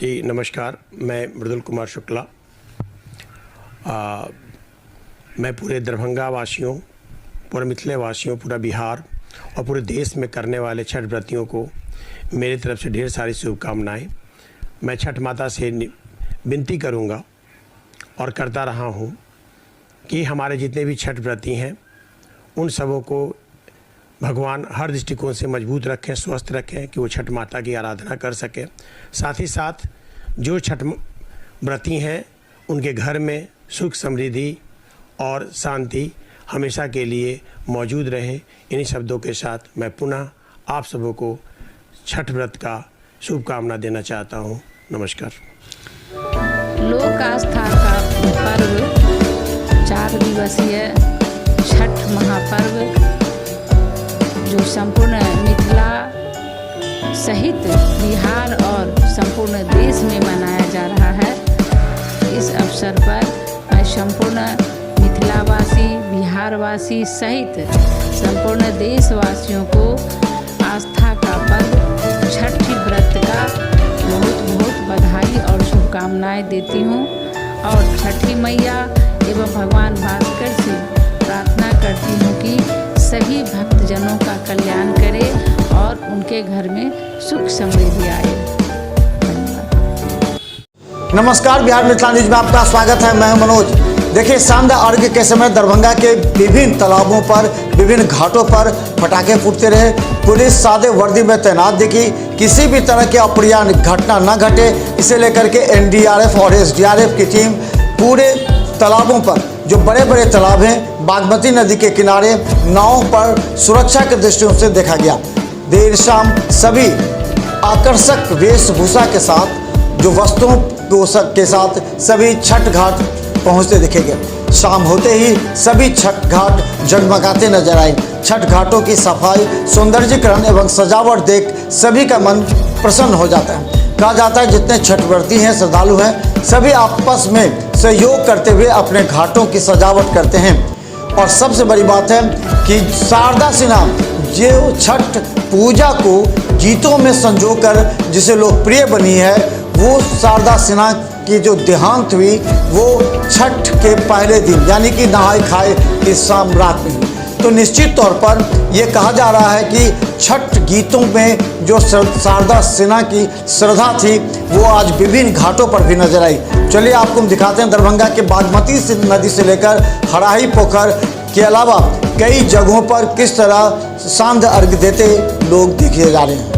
जी नमस्कार, मैं मृदुल कुमार शुक्ला। मैं पूरे दरभंगा वासियों, पूरे मिथिला वासियों, पूरा बिहार और पूरे देश में करने वाले छठ व्रतियों को मेरी तरफ से ढेर सारी शुभकामनाएं। मैं छठ माता से विनती करूंगा और करता रहा हूं कि हमारे जितने भी छठ व्रती हैं उन सबों को भगवान हर दृष्टिकोण से मजबूत रखें, स्वस्थ रखें कि वो छठ माता की आराधना कर सकें। साथ ही साथ जो छठ व्रती हैं उनके घर में सुख समृद्धि और शांति हमेशा के लिए मौजूद रहे। इन्हीं शब्दों के साथ मैं पुनः आप सबों को छठ व्रत का शुभकामना देना चाहता हूँ। नमस्कार। लोक आस्था का पर्व 4 दिवसीय छठ महापर्व जो संपूर्ण मिथिला सहित बिहार और संपूर्ण देश में मनाया जा रहा है। इस अवसर पर मैं संपूर्ण मिथिलावासी, बिहारवासी सहित संपूर्ण देशवासियों को आस्था का पर्व छठ व्रत का बहुत बहुत बधाई और शुभकामनाएं देती हूँ और छठी मैया एवं भगवान भास्कर से प्रार्थना करती हूँ कि सभी भक्तजनों का कल्याण करे और उनके घर में सुख समृद्धि आए। नमस्कार, बिहार मिथिला न्यूज में आपका स्वागत है। मैं हूं मनोज। देखिए, शानदार अर्घ्य के समय दरभंगा के विभिन्न तालाबों पर, विभिन्न घाटों पर पटाखे फूटते रहे। पुलिस सादे वर्दी में तैनात दिखी। किसी भी तरह की अप्रिय घटना न घटे, इसे लेकर के एनडीआरएफ और एसडीआरएफ की टीम पूरे तालाबों पर, जो बड़े बड़े तालाब हैं, बागमती नदी के किनारे नावों पर सुरक्षा के दृष्टिकोण से देखा गया। देर शाम सभी आकर्षक वेशभूषा के साथ, जो वस्त्रों के साथ सभी छठ घाट पहुंचते दिखे गए। शाम होते ही सभी छठ घाट जगमगाते नजर आए। छठ घाटों की सफाई, सौंदर्यीकरण एवं सजावट देख सभी का मन प्रसन्न हो जाता है। कहा जाता है जितने छठ व्रती हैं, श्रद्धालु हैं, सभी आपस में सहयोग करते हुए अपने घाटों की सजावट करते हैं। और सबसे बड़ी बात है कि शारदा सिन्हा जो छठ पूजा को गीतों में संजोकर जिसे लोकप्रिय बनी है, वो शारदा सिन्हा की जो देहांत हुई वो छठ के पहले दिन यानी कि नहाय खाए की शाम रात में हुई। तो निश्चित तौर पर ये कहा जा रहा है कि छठ गीतों में जो शारदा सिन्हा की श्रद्धा थी वो आज विभिन्न घाटों पर भी नजर आई। चलिए आपको हम दिखाते हैं दरभंगा के बागमती नदी से लेकर हराही पोखर के अलावा कई जगहों पर किस तरह सांध्य अर्घ्य देते लोग दिखे जा रहे हैं।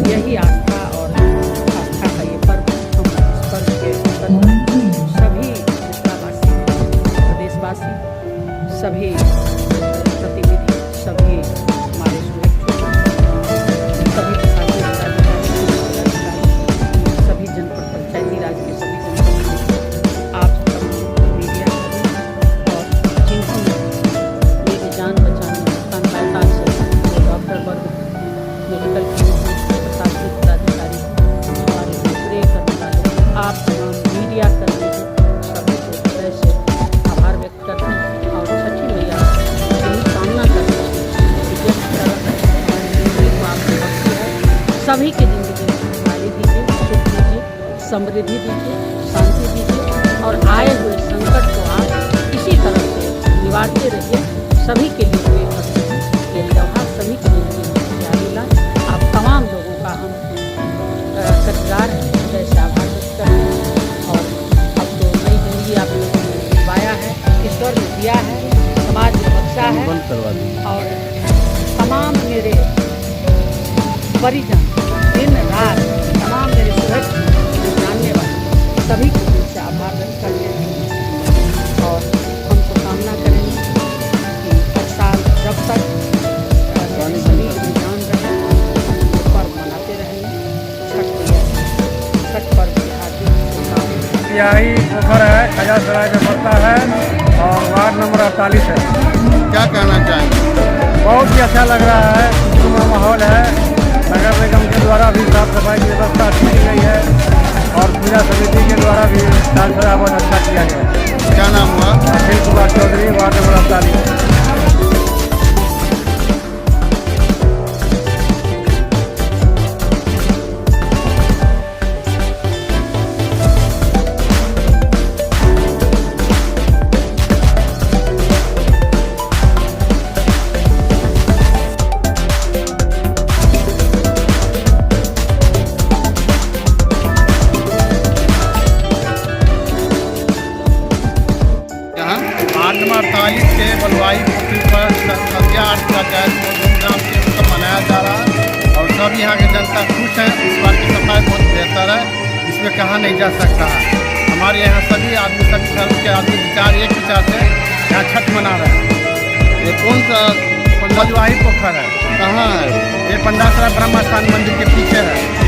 यही आस्था और आस्था का ये पर्व हम इस पर्व के अवसर पर सभी मिथिलावासी, प्रदेशवासी, सभी प्रतिनिधि, सभी हमारे सुरक्षित, सभी प्रशासनिक अधिकारी, सभी जनपद पंचायती राज के सभी जनप्रतिनिधि, आप सब मीडिया और जिनको मेरी जान बचाने में सहायता से डॉक्टर वर्ग, मेडिकल प्रशासनिक पदाधिकारी, हमारे दूसरे करने वाले, आप तमाम मीडिया कर्मी सभी को हृदय से आभार व्यक्त करते हैं और छठी मैया यही कामना करते हैं कि जिस तरह हमारी जिंदगी को आपने बख्शी है, सभी की जिंदगी में खुशहाली दीजिए, सुख दीजिए, समृद्धि दीजिए, शांति दीजिए और आए हुए संकट को आप इसी तरह से निवारते रहिए। सभी के लिए ये पर्व, ये त्यौहार सभी की जिंदगी में खुशहाली लाए। आप तमाम लोगों का हम कदगार हैं, हृदय से आभार व्यक्त करते हैं और अब तो नई जिंदगी आप लोगों ने दिलवाया है, ईश्वर ने दिया है, समाज ने बख्शा है और तमाम मेरे परिजन दिन रात, तमाम मेरे सुरक्षित जानने वाले सभी को दिल से आभार व्यक्त करते हैं और हम तो कामना करेंगे कि हर साल जब तक मेरे शरीर में जान रहे ये पर्व मनाते रहेंगे। छठ मैया, छठ पर्व की हार्दिक शुभकामनाएं। यही पोखर है, खजा सराय में पड़ता है और वार्ड नंबर 48 है। क्या कहना चाहेंगे? बहुत ही अच्छा लग रहा है, खुशनुमा माहौल है। नगर निगम के द्वारा भी साफ सफाई की व्यवस्था अच्छी की गई है और पूजा समिति के द्वारा भी साज सजावट अच्छा किया गया है। क्या नाम हुआ? Akhil Kumar Chaudhary, ward number 48। Ward number 48 के बलवाई पोखरी पर संध्या आठ का कैद धूमधाम से उत्सव मनाया जा रहा है और सब यहाँ की जनता खुश है। इस बार की सफाई बहुत बेहतर है, इसमें कहा नहीं जा सकता है। हमारे यहाँ सभी आदमी, सभी धर्म के आदमी विचार एक विचार से यहाँ छठ मना रहे हैं। ये कौन सा बलवाही पोखर है, कहाँ है? ये पंडासरा ब्रह्म स्थान मंदिर के पीछे है।